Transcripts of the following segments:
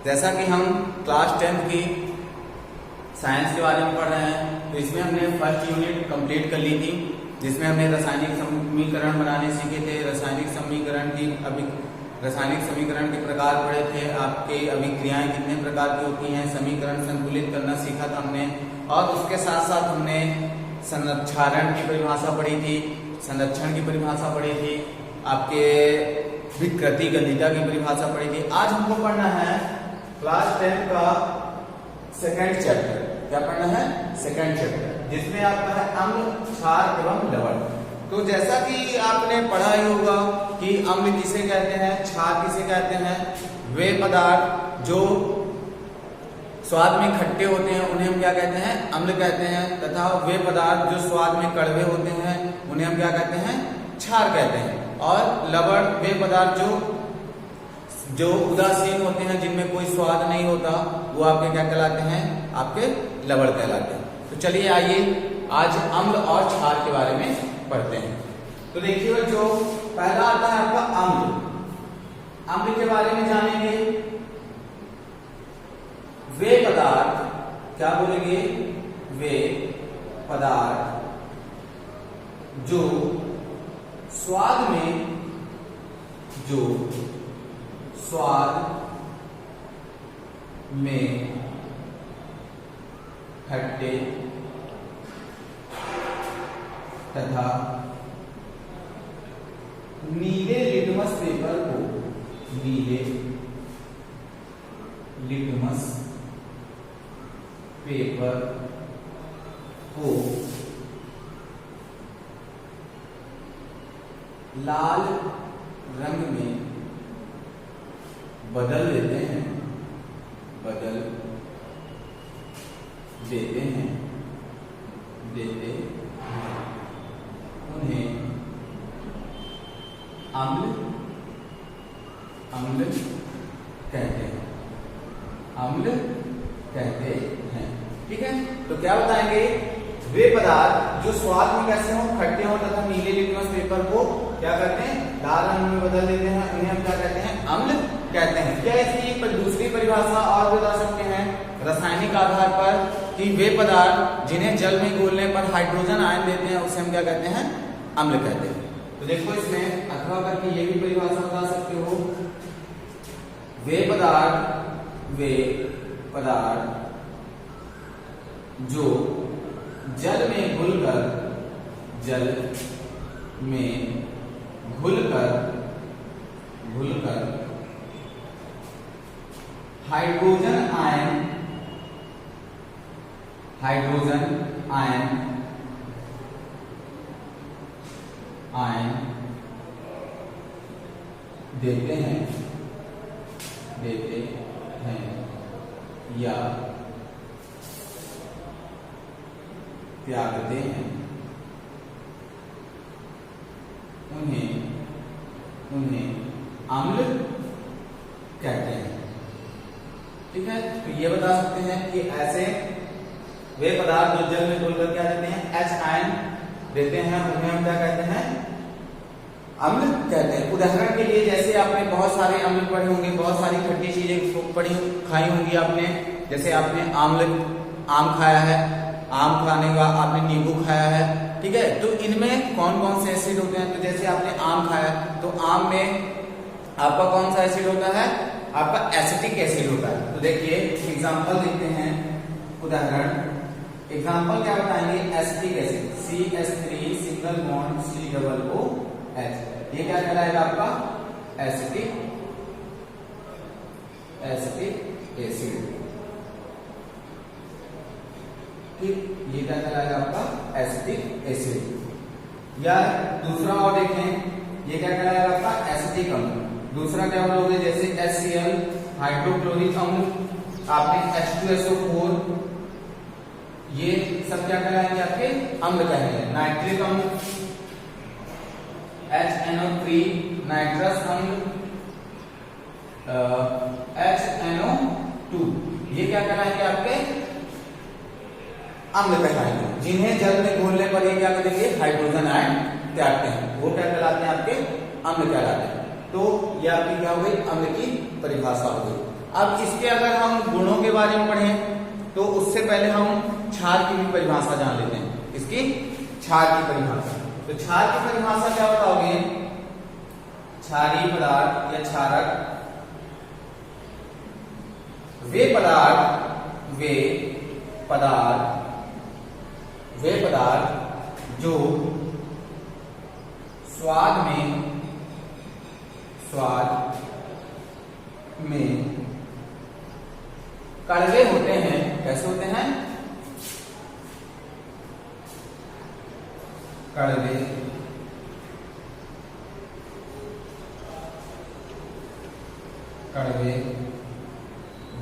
जैसा कि हम क्लास 10th की साइंस के बारे में पढ़ रहे हैं, तो इसमें हमने फर्स्ट यूनिट कंप्लीट कर ली थी, जिसमें हमने रासायनिक समीकरण बनाने सीखे थे। रासायनिक समीकरण के प्रकार पढ़े थे। आपके अभिक्रियाएं कितने प्रकार की होती हैं, समीकरण संतुलित करना सीखा था हमने। और उसके साथ साथ हमने संरक्षण की परिभाषा पढ़ी थी, संरक्षण की परिभाषा पढ़ी थी, आपके विकृति गंधिता की परिभाषा पढ़ी थी। आज हमको पढ़ना है क्लास 10 का सेकंड चैप्टर। क्या पढ़ना है? सेकंड चैप्टर, जिसमें आपका है अम्ल, क्षार एवं लवण। तो जैसा कि आपने पढ़ा ही होगा कि अम्ल किसे कहते हैं, क्षार किसे कहते हैं। वे पदार्थ जो स्वाद में खट्टे होते हैं उन्हें हम क्या कहते हैं? अम्ल कहते हैं। तथा वे पदार्थ जो स्वाद में कड़वे होते हैं उन्हें हम क्या कहते हैं? क्षार कहते हैं। और लवण वे पदार्थ जो उदासीन होते हैं, जिनमें कोई स्वाद नहीं होता, वो आपके क्या कहलाते हैं? आपके लवण कहलाते हैं। तो चलिए आइए आज अम्ल और क्षार के बारे में पढ़ते हैं। तो देखिए, जो पहला आता है आपका अम्ल। अम्ल के बारे में जानेंगे। वे पदार्थ, क्या बोलेंगे? वे पदार्थ जो स्वाद में खट्टे तथा नीले लिटमस पेपर को लाल रंग में बदल देते हैं, उन्हें अम्ल कहते हैं। ठीक है, तो क्या बताएंगे? वे पदार्थ जो स्वाद में कैसे हो, खट्टे हो तथा नीले लिटमस पेपर को क्या करते हैं? लाल रंग में बदल देते हैं, उन्हें हम क्या कहते हैं? अम्ल कहते हैं। क्या इसकी दूसरी परिभाषा और बता सकते हैं रासायनिक आधार पर कि वे पदार्थ जिन्हें जल में घोलने पर हाइड्रोजन आयन देते हैं, उसे हम क्या कहते हैं? अम्ल कहते हैं। तो देखो, इसमें अथवा करके ये भी परिभाषा बता सकते हो। वे पदार्थ जो जल में घुलकर हाइड्रोजन आयन देते हैं या त्यागते हैं, उन्हें अम्ल कहते हैं। ठीक है, तो ये बता सकते हैं कि ऐसे वे पदार्थ जो जल में घुलकर क्या देते हैं? H आयन देते हैं, उन्हें हम क्या कहते हैं? अम्ल कहते हैं। उदाहरण के लिए, जैसे आपने बहुत सारे अम्ल पढ़े होंगे, बहुत सारी खट्टी चीजें खाई होंगी आपने। जैसे आपने आम खाया है, आम खाने का आपने नींबू खाया है। ठीक है, तो इनमें कौन कौन से एसिड होते हैं? तो जैसे आपने आम खाया, तो आम में आपका कौन सा एसिड होता है? आपका एसिटिक एसिड होता है। तो देखिए, एग्जांपल देखते हैं, उदाहरण। एग्जांपल क्या बताएंगे? Acetic acid CH3 single bond COOH, ये क्या कहलाएगा आपका? Acetic acid. ठीक, ये क्या कहलाएगा आपका? Acetic acid. या दूसरा और देखें, ये क्या कहलाएगा आपका? एसिटिक अम्ल। दूसरा क्या बोलोगे? जैसे HCl हाइड्रोक्लोरिक अम्ल, आपने H2SO4, ये सब क्या कहलाएंगे? आपके अम्ल कहेंगे। नाइट्रिक अम्ल, HNO3 नाइट्रस अम्ल, HNO2, ये क्या कहलाएंगे? आपके अम्ल कहलाएंगे, जिन्हें जल में घोलने पर ये क्या करेंगे? हाइड्रोजन आयन त्यागते हैं, वो क्या कहलाते हैं? आपके अम्ल कहलाते हैं। तो ये आपकी क्या हो गई? अम्ल की परिभाषा हो गई। अब इसके अगर हम गुणों के बारे में पढ़ें तो उससे पहले हम क्षार की भी परिभाषा जान लेते हैं। इसकी क्षार की परिभाषा, तो क्षार की परिभाषा क्या बताओगे? क्षारीय पदार्थ या क्षारक वे पदार्थ जो स्वाद में कड़वे होते हैं। कैसे होते हैं? कड़वे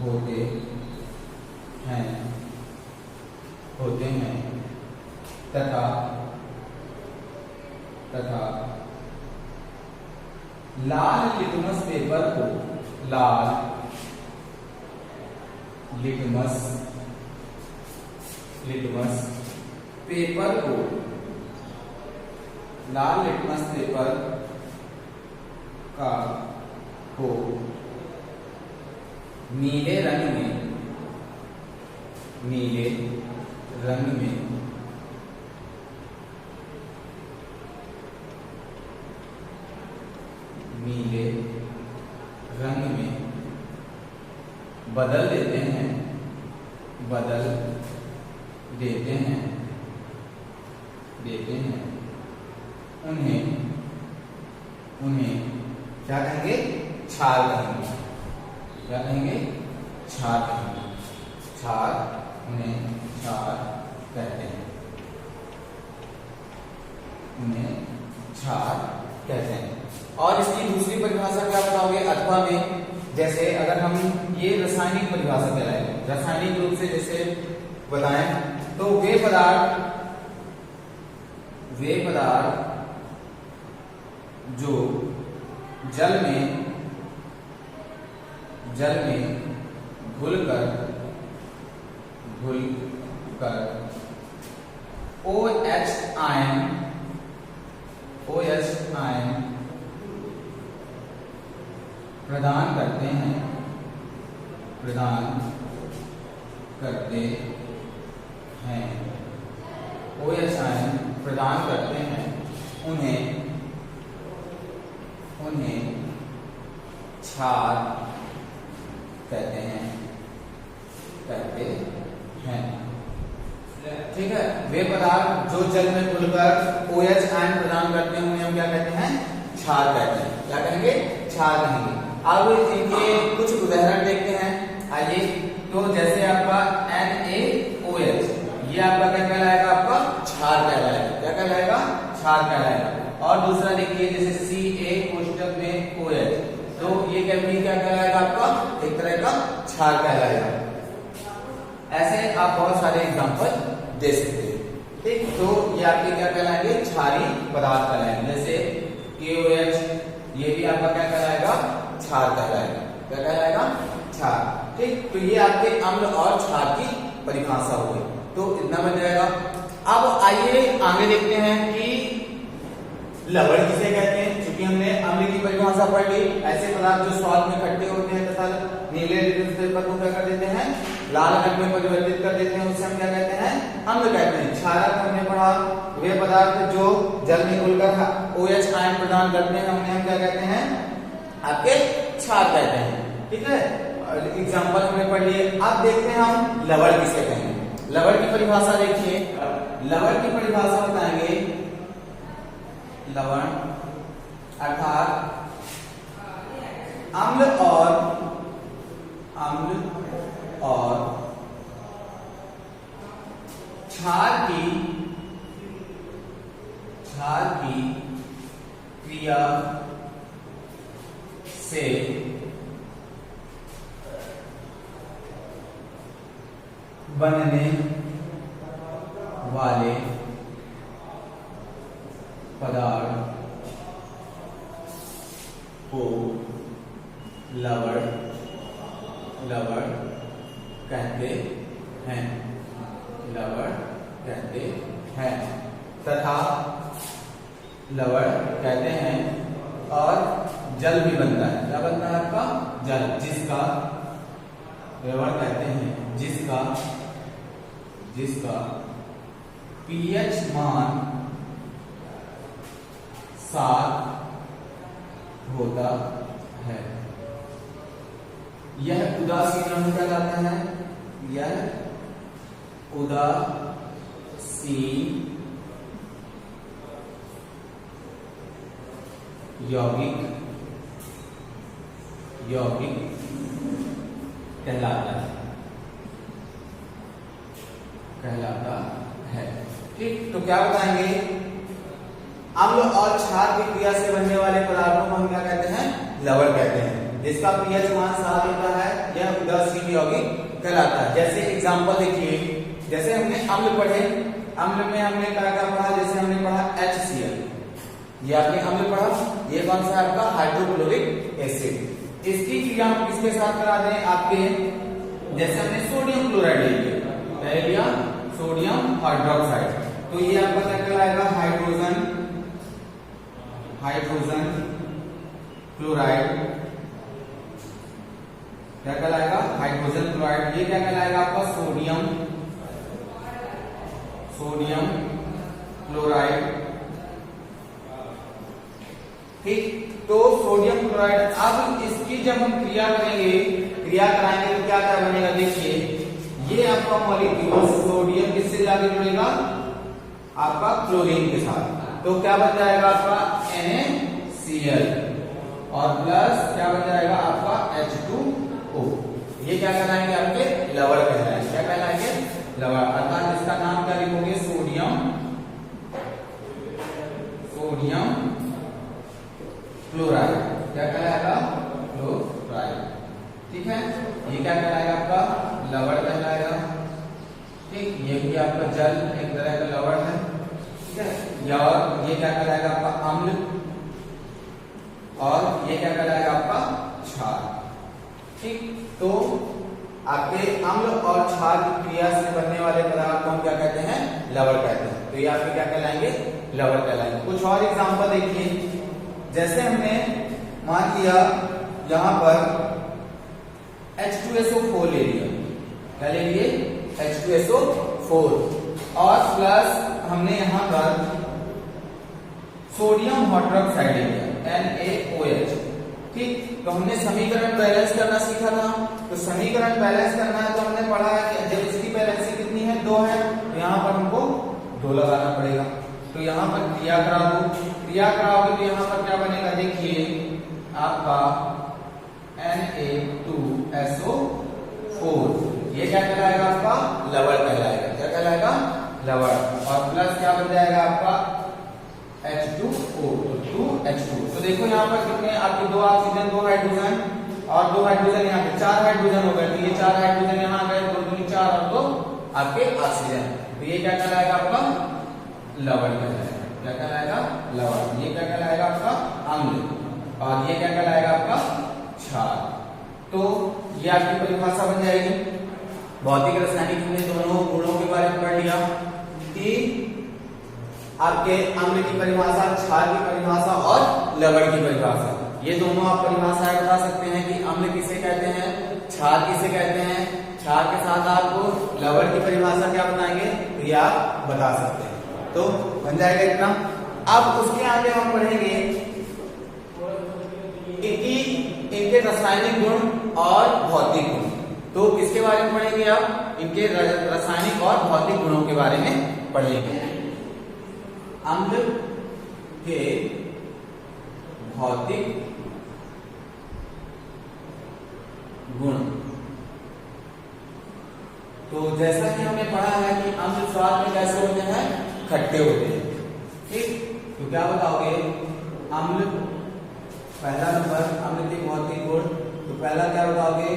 होते हैं तथा लाल लिटमस पेपर को लाल लिटमस पेपर को नीले रंग में बदल देते हैं उन्हें क्या कहेंगे? क्षार कहेंगे। क्या कहेंगे? क्षार कहेंगे। उन्हें क्षार कहते हैं। और इसकी दूसरी परिभाषा क्या बताओगे? अथवा में, जैसे अगर हम ये रासायनिक परिभाषा कहलाएगी, रासायनिक रूप से जैसे बताएं तो वे पदार्थ जो जल में घुलकर OH आयन प्रदान करते हैं OH आयन प्रदान करते हैं उन्हें क्षार कहते हैं। ठीक है, वे पदार्थ जो जल में घुलकर OH आयन प्रदान करते हैं उन्हें हम क्या कहते हैं? क्षार कहते हैं। क्या कहेंगे? क्षार कहेंगे। अब इनके कुछ उदाहरण देखते हैं। आइए, तो जैसे आपका NaOH, ये आपका क्या कहलाएगा? आपका क्षार कहलाएगा। क्या कहलाएगा? क्षार कहलाएगा। और दूसरा देखिए, जैसे Ca कोष्टक में OH, तो ये क्या कहलाएगा? आपका एक तरह का क्षार कहलाएगा। ऐसे आप बहुत सारे एग्जांपल दे सकते हैं। ठीक, तो ये आपके क्या कहलाएंगे? क्षारीय पदार्थ कहलाएंगे। जैसे KOH, ये भी आपका क्या कहलाएगा? क्षार कहलाएगा। क्या कहलाएगा? क्षार। ठीक, तो ये आपके अम्ल और क्षार की परिभाषा हो गई। तो इतना बन जाएगा। अब आइए आगे देखते हैं कि लवण किसे कहते हैं। क्योंकि हमने अम्ल की परिभाषा पढ़ ली, ऐसे पदार्थ जो स्वाद में खट्टे होते हैं तथा नीले लिटमस पेपर को क्या कर देते हैं? लाल रंग में परिवर्तित कर देते हैं, उसे हम क्या कहते हैं? अम्ल कहते हैं। क्षारक हमने पढ़ा, वे पदार्थ जो जल में घुलकर OH आयन प्रदान करते हैं उन्हें हम क्या कहते हैं? आपके क्षार कहते हैं। ठीक है, एग्जाम्पल हमने पढ़ लिए। अब देखते हैं हम लवण किसे कहेंगे। लवण की परिभाषा देखिए। लवण की परिभाषा बताएंगे, लवण अर्थात अम्ल और क्षार की क्रिया से बनने वाले पदार्थ को लवण कहते हैं। तथा लवण कहते हैं और जल भी बनता है। क्या बनता है? आपका जल, जिसका लवण कहते हैं जिसका पीएच मान 7 होता है। यह उदासीन अम्ल कहलाता है। यह उदासीन यौगिक कहलाता है। ठीक, तो क्या बताएंगे? अम्ल और क्षार की क्रिया से बनने वाले पदार्थों को हम क्या कहते हैं? लवण कहते हैं। जिसका पीएच मान 7 होता है यह उदासीन यौगिक कहलाता है। जैसे एग्जांपल देखिए, जैसे हमने अम्ल पढ़े, अम्ल में हमने क्या क्या पढ़ा? जैसे हमने पढ़ा HCl, ये आपने अम्ल पढ़ा। ये कौन सा है? आपका हाइड्रोक्लोरिक एसिड। इसकी क्रिया हम किसके साथ करा दें? आपके जैसे हमने सोडियम क्लोराइड ले लिया, सोडियम हाइड्रोक्साइड, तो ये आपका क्या कहलाएगा? Hydrogen chloride. क्या कहलाएगा? Hydrogen chloride. ये क्या कहलाएगा? आपका सोडियम क्लोराइड। ठीक, तो सोडियम क्लोराइड। अब इसकी जब हम क्रिया कराएंगे तो क्या क्या बनेगा? देखिए, ये आपका मॉलिक्यूल सोडियम किससे जाके जुड़ेगा? आपका क्लोरीन के साथ, तो क्या बन जाएगा? आपका NaCl और प्लस क्या बन जाएगा? आपका H2O। ये क्या कहलाएंगे? आपके लवण कहलाएंगे। क्या कहलाएंगे? लवण। अर्थात इसका नाम क्या लिखोगे? Sodium chloride. क्या कहलाएगा? क्लोराइड। ठीक है, ये क्या कहलाएगा? आपका लवण कहलाएगा। ठीक, ये भी आपका जल एक तरह का लवण है। ठीक है, और ये क्या कहलाएगा? आपका अम्ल, और ये क्या कहलाएगा? आपका क्षार। ठीक, तो आपके अम्ल और क्षार की क्रिया से बनने वाले पदार्थ को हम क्या कहते हैं? लवण कहते हैं। तो ये आपके क्या कहलाएंगे? लवण कहलाएंगे। कुछ और एग्जांपल देखिए, जैसे हमने मान लिया यहां पर H2SO4 ले लिया। क्या ले लिए? H2SO4 और प्लस हमने यहां पर सोडियम हाइड्रोक्साइड ले लिया, NaOH। ठीक, तो हमने समीकरण बैलेंस करना सीखा था। तो समीकरण बैलेंस करना है तो हमने पढ़ा है कि जब इसकी बैलेंस कितनी है? 2 है, तो यहां पर हमको 2 लगाना पड़ेगा। तो यहां पर क्रिया कराओगे तो यहां पर क्या बनेगा? देखिए, आपका Na2SO4, ये क्या कहलाएगा? आपका लवण कहलाएगा। क्या कहलाएगा? लवण। और प्लस क्या बन जाएगा? आपका H2O, तो 2H2। तो देखो यहाँ पर कितने आपके 2 ऑक्सीजन, 2 हाइड्रोजन और 2 हाइड्रोजन, यहाँ पे 4 हाइड्रोजन हो गए। तो ये 4 हाइड्रोजन यहाँ गए, 2 दूनी 4 और 2 आपके ऑक्सीजन। तो ये क्या कहलाएगा? आपका लवण कहलाएगा। क्या कहलाएगा? लवण। ये क्या कहलाएगा? आपका अम्ल, और ये क्या कहलाएगा? आपका क्षार। तो ये आपकी परिभाषा बन जाएगी। भौतिक रासायनिक में दोनों गुणों के बारे में पढ़ लिया कि आपके अम्ल की परिभाषा, क्षार की परिभाषा और लवण की परिभाषा। ये दोनों आप परिभाषाएं बता सकते हैं कि अम्ल किसे कहते हैं, क्षार किसे कहते हैं। क्षार के साथ आप लवण की परिभाषा क्या बताएंगे तो ये आप बता सकते हैं। तो बन जाएगा इतना। अब उसके आगे हम पढ़ेंगे इनके रासायनिक गुण और भौतिक गुण। तो किसके बारे में पढ़ेंगे आप? इनके रासायनिक और भौतिक गुणों के बारे में पढ़ेंगे। अम्ल के भौतिक गुण। तो जैसा कि हमने पढ़ा है कि अम्ल स्वाद में कैसे होते हैं? खट्टे होते हैं। ठीक, तो क्या बताओगे? अम्ल, पहला नंबर अम्ल के भौतिक गुण। तो पहला क्या बताओगे?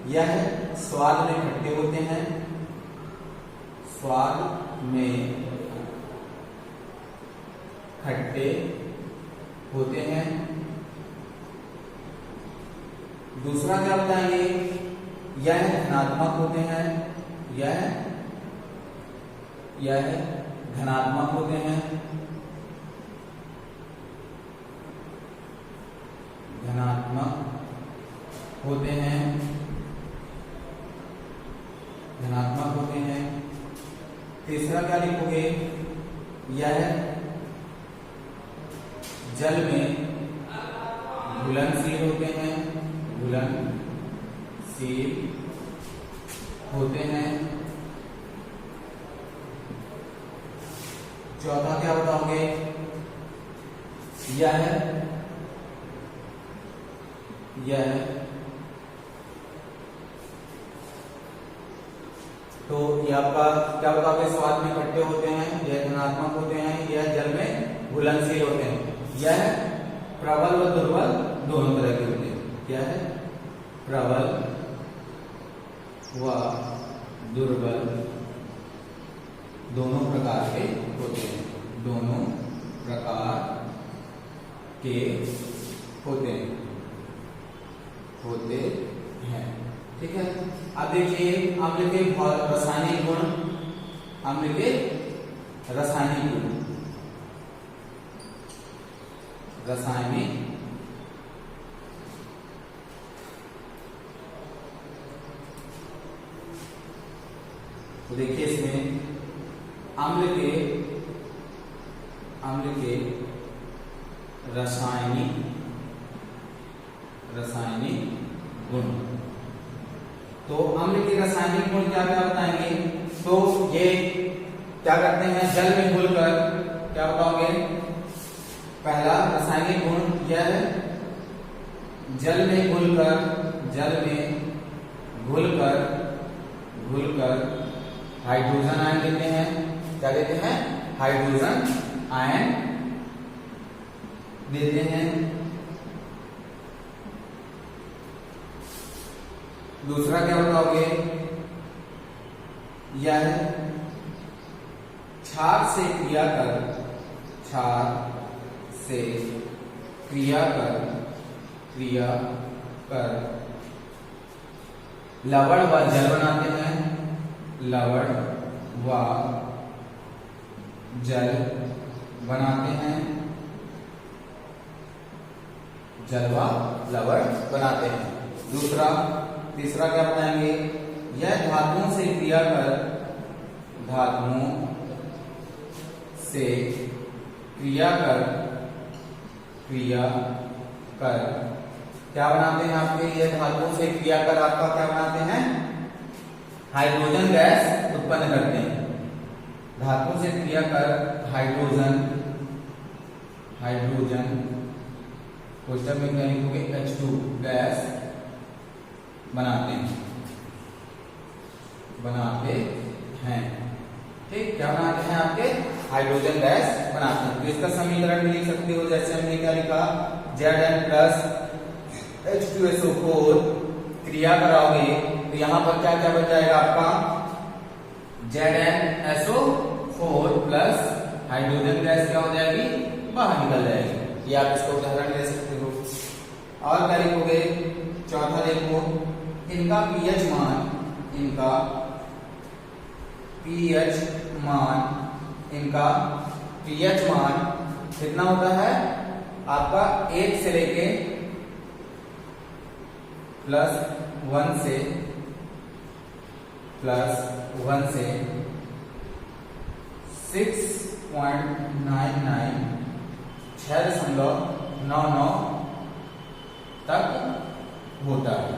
यह स्वाद में खट्टे होते हैं। स्वाद में खट्टे होते हैं। दूसरा क्या बताएंगे? यह धनात्मक होते हैं। यह धनात्मक होते हैं। धनात्मक होते हैं। धनात्मक होते हैं। तीसरा क्या लिखोगे, यह जल में घुलनशील होते हैं, घुलनशील होते हैं। चौथा क्या बताओगे, यह तो ये आपका क्या बताओगे, स्वाद में खट्टे होते हैं, यह धनात्मक होते हैं, यह जल में घुलनशील होते हैं। यह प्रबल व दुर्बल दोनों तरह के होते हैं। क्या है, प्रबल व दुर्बल दोनों प्रकार के होते हैं, दोनों प्रकार के होते हैं। ठीक है। अब देखिए अम्ल के रासायनिक गुण, अम्ल के रासायनिक गुण, रासायनिक तो देखिए इसमें अम्ल के रासायनिक गुण। तो अम्ल के रासायनिक गुण क्या क्या बताएंगे, तो ये क्या करते हैं, जल में घुलकर, क्या बताओगे, पहला रासायनिक गुण यह है, जल में घुलकर हाइड्रोजन आयन देते हैं। क्या देते हैं, हाइड्रोजन आयन देते हैं। दूसरा क्या बताओगे, यह क्षार से क्रिया कर लवण व जल बनाते हैं, लवण व जल बनाते हैं, जल व लवण बनाते हैं। तीसरा क्या बताएंगे, यह धातुओं से क्रिया कर क्या बनाते हैं आपके, यह धातुओं से क्रिया कर आपका क्या बनाते हैं, हाइड्रोजन गैस उत्पन्न करते हैं। धातुओं से क्रिया कर हाइड्रोजन क्वेश्चन में क्या लिखोगे, H2 गैस बनाते हैं। ठीक, क्या बनाते हैं आपके, हाइड्रोजन गैस बनाते हैं। तो इसका समीकरण भी लिख सकते हो, जैसे हमने क्या लिखा, Zn प्लस H2SO4 क्रिया कराओगे तो यहां पर क्या क्या बच जाएगा आपका, ZnSO4 प्लस हाइड्रोजन गैस क्या हो जाएगी, बाहर निकल जाएगी। ये आप इसका उदाहरण ले सकते हो। और क्या लिखोगे, चौथा देखो, इनका pH मान कितना होता है आपका, 1 से लेके +1 से 6.99 6.99 तक होता है।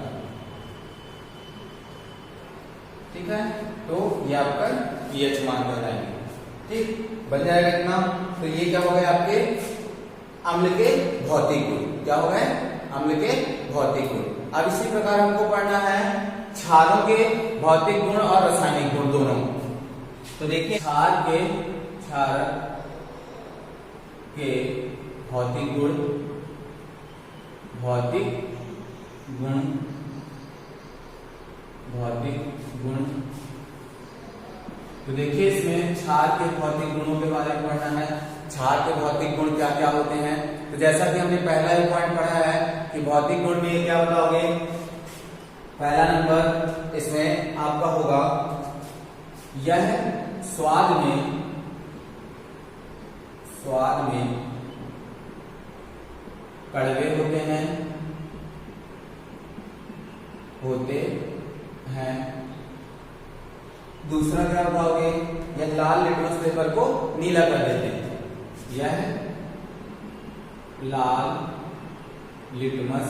ठीक है, तो ये आपका pH मान बताएंगे। ठीक, बन जाएगा इतना। तो ये क्या हो गए आपके अम्ल के भौतिक गुण, क्या हो गए, अम्ल के भौतिक गुण। अब इसी प्रकार हमको पढ़ना है क्षारों के भौतिक गुण और रासायनिक गुण दोनों। तो देखिए क्षार के भौतिक गुण। तो देखिए इसमें क्षार के भौतिक गुणों के बारे में पढ़ना है। क्षार के भौतिक गुण क्या क्या होते हैं, तो जैसा कि हमने पहला ही पॉइंट पढ़ा है कि भौतिक गुण में क्या बताओगे, पहला नंबर इसमें आपका होगा, यह स्वाद में कड़वे होते हैं दूसरा क्या बताओगे, यह लाल लिटमस पेपर को नीला कर देते हैं। यह लाल लिटमस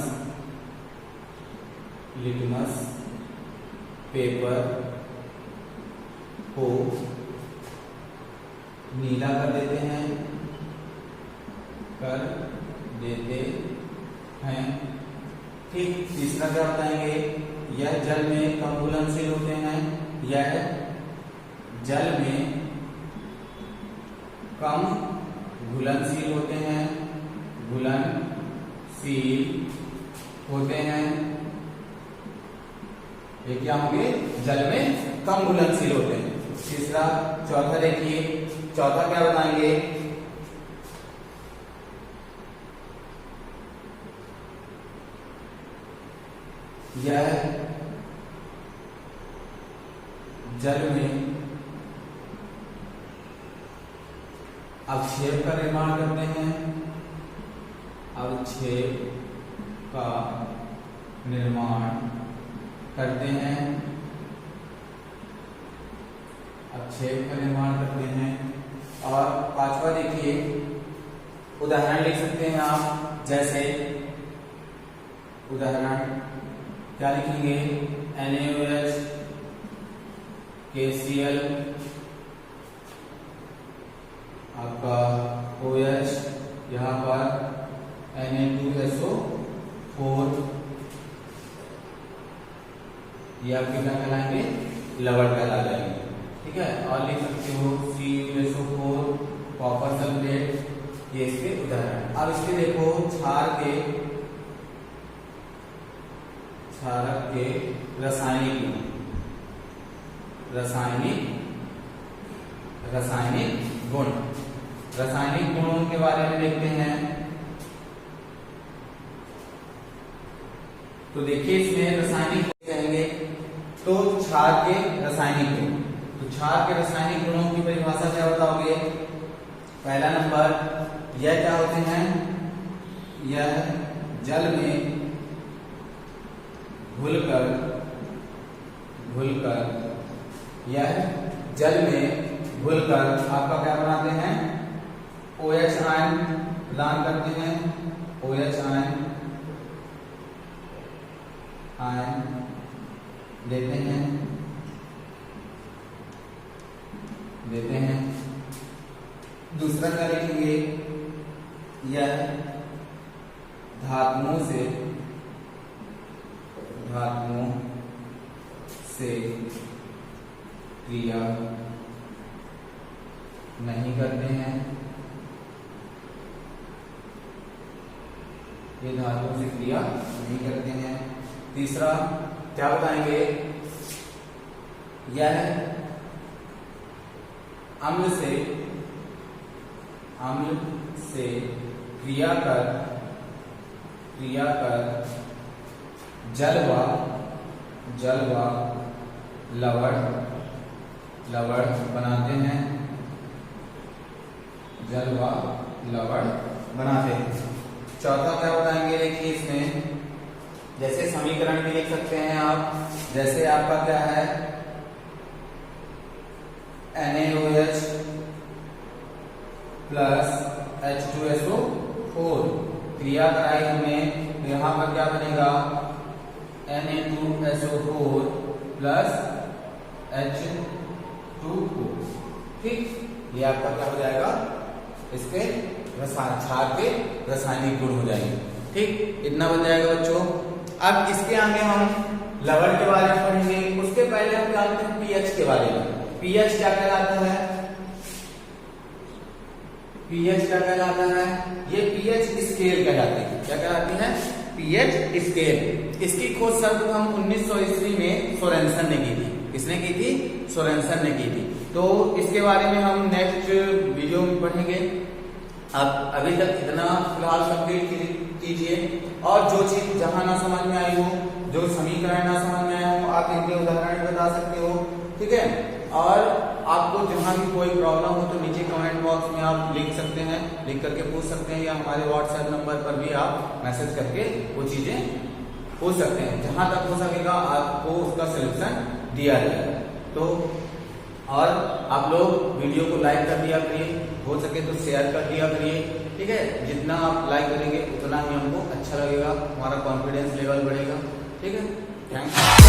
पेपर को नीला कर देते हैं ठीक। तीसरा क्या बताएंगे, यह जल में कम घुलनशील होते हैं। यह जल में कम घुलनशील होते हैं, ये क्या होंगे, जल में कम घुलनशील होते हैं। तीसरा, चौथा देखिए, चौथा क्या बताएंगे, यह जल में अवक्षेप का निर्माण करते हैं, और पांचवा देखिए, उदाहरण लिख सकते हैं आप, जैसे उदाहरण क्या लिखेंगे, NaOH, KCl, आपका OH, यहाँ पर Na2SO4, ये आपके क्या कहलाएंगे, लवण कहला जाएंगे। ठीक है, और लिख सकते हो CuSO4, कॉपर सल्फेट, ये इसके उदाहरण। अब इसके देखो क्षारक के रासायनिक गुणों के बारे में देखते हैं। तो देखिए इसमें रासायनिक कहेंगे तो क्षार के रासायनिक गुण। तो क्षार के रासायनिक गुणों की परिभाषा क्या बताओगे, पहला नंबर, यह क्या होते हैं, यह जल में घुलकर आपका क्या बनाते हैं, OH आयन प्रदान करते हैं, OH आयन देते हैं। दूसरा क्या लिखेंगे, यह धातुओं से क्रिया नहीं करते हैं, ये धातुओं से क्रिया नहीं करते हैं। तीसरा क्या बताएंगे, यह अम्ल से क्रिया कर जल व लवण बनाते हैं। चौथा क्या बताएंगे, देखिए इसमें जैसे समीकरण भी लिख सकते हैं आप, जैसे आपका क्या है, NaOH प्लस H2SO4 क्रिया कराई हमने, यहाँ पर क्या बनेगा, Na2SO4 प्लस H2O। ठीक, ये आपका क्या हो जाएगा, इसके क्षार के रासायनिक गुण हो जाएंगे। ठीक, इतना बन जाएगा बच्चों। अब इसके आगे हम लवण के बारे में पढ़ेंगे, उसके पहले हम जानते हैं पीएच के बारे में। पीएच क्या कहलाता है, ये पीएच स्केल कहलाती है। क्या कहलाती है, पीएच स्केल। इसकी खोज सर्वप्रथम 1900 ईस्वी में सोरेनसन ने की थी। किसने की थी, सोरेनसन ने की थी। तो इसके बारे में हम नेक्स्ट वीडियो में पढ़ेंगे। आप अभी तक इतना फिलहाल कंप्लीट कीजिए, और जो चीज जहां ना समझ में आई हो, जो समीकरण ना समझ में आया हो, आप इनके उदाहरण बता सकते हो। ठीक है, और आपको जहां भी कोई प्रॉब्लम हो तो नीचे कमेंट बॉक्स में आप लिख सकते हैं, लिख करके पूछ सकते हैं, या हमारे व्हाट्सएप नंबर पर भी आप मैसेज करके वो चीजें पूछ सकते हैं। जहां तक हो सकेगा आपको उसका सलूशन दिया जाएगा। तो और आप लोग वीडियो को लाइक कर दिया करिए, हो सके तो शेयर कर दिया करिए, ठीक है। जितना आप लाइक करेंगे उतना ही हमको अच्छा लगेगा, हमारा कॉन्फिडेंस लेवल बढ़ेगा, ठीक है। Thank you.